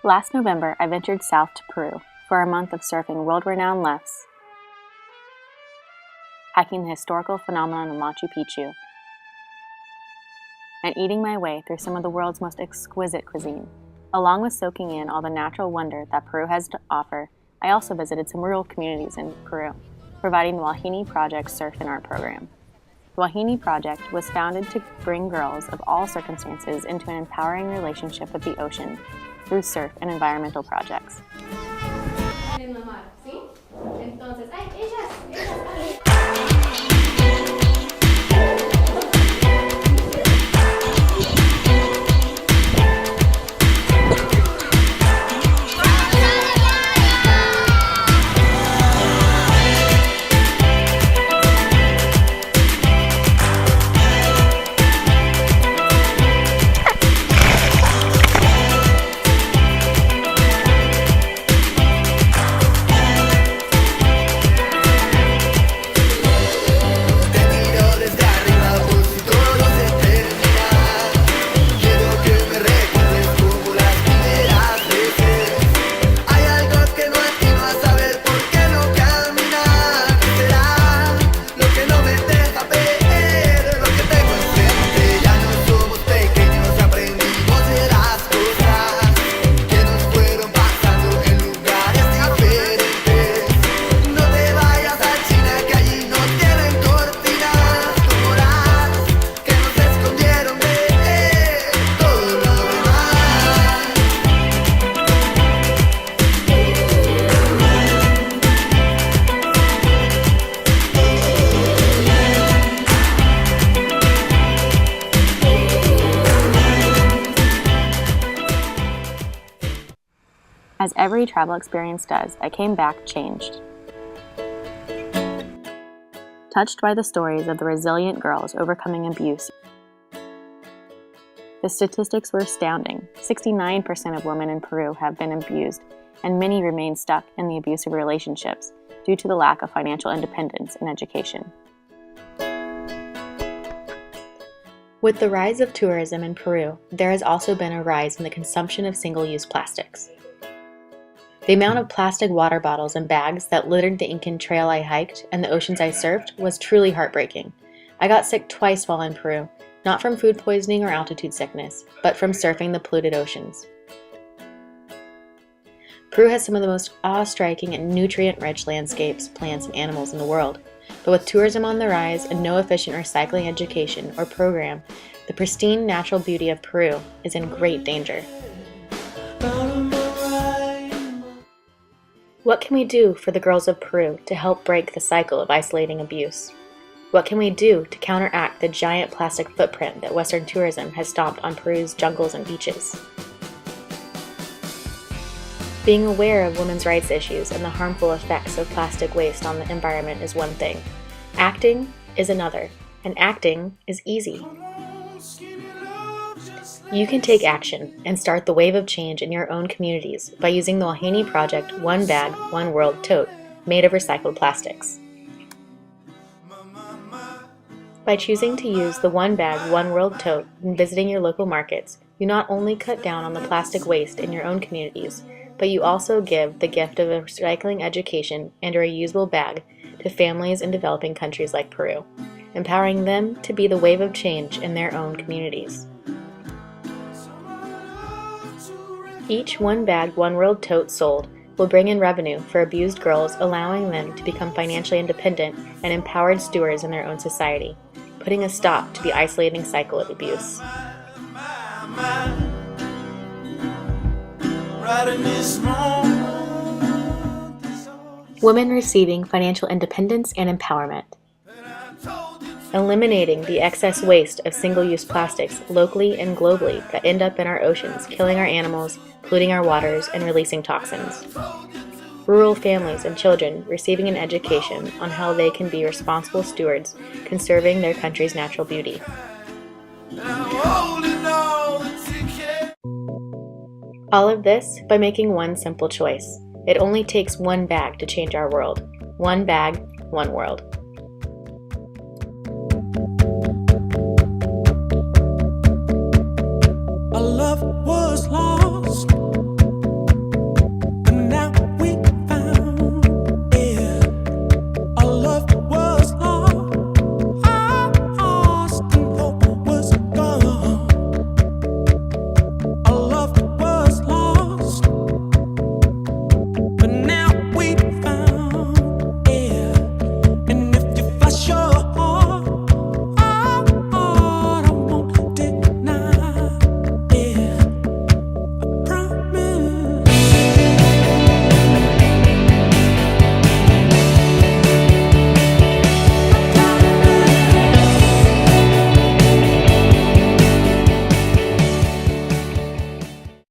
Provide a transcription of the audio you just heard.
Last November, I ventured south to Peru for a month of surfing world-renowned lefts, hiking the historical phenomenon of Machu Picchu, and eating my way through some of the world's most exquisite cuisine. Along with soaking in all the natural wonder that Peru has to offer, I also visited some rural communities in Peru, providing the Wahine Project Surf and Art Program. The Wahine Project was founded to bring girls of all circumstances into an empowering relationship with the ocean through surf and environmental projects. As every travel experience does, I came back changed. Touched by the stories of the resilient girls overcoming abuse. The statistics were astounding. 69% of women in Peru have been abused, and many remain stuck in the abusive relationships due to the lack of financial independence and education. With the rise of tourism in Peru, there has also been a rise in the consumption of single-use plastics. The amount of plastic water bottles and bags that littered the Incan trail I hiked and the oceans I surfed was truly heartbreaking. I got sick twice while in Peru, not from food poisoning or altitude sickness, but from surfing the polluted oceans. Peru has some of the most awe-striking and nutrient-rich landscapes, plants, and animals in the world, but with tourism on the rise and no efficient recycling education or program, the pristine natural beauty of Peru is in great danger. What can we do for the girls of Peru to help break the cycle of isolating abuse? What can we do to counteract the giant plastic footprint that Western tourism has stomped on Peru's jungles and beaches? Being aware of women's rights issues and the harmful effects of plastic waste on the environment is one thing. Acting is another, and acting is easy. You can take action and start the wave of change in your own communities by using the Wahine Project 1Bag1World tote made of recycled plastics. By choosing to use the 1Bag1World tote when visiting your local markets, you not only cut down on the plastic waste in your own communities, but you also give the gift of a recycling education and a reusable bag to families in developing countries like Peru, empowering them to be the wave of change in their own communities. Each 1Bag1World tote sold will bring in revenue for abused girls, allowing them to become financially independent and empowered stewards in their own society, putting a stop to the isolating cycle of abuse. Women receiving financial independence and empowerment. Eliminating the excess waste of single-use plastics locally and globally that end up in our oceans, killing our animals, polluting our waters, and releasing toxins. Rural families and children receiving an education on how they can be responsible stewards conserving their country's natural beauty. All of this by making one simple choice. It only takes one bag to change our world. 1Bag1World.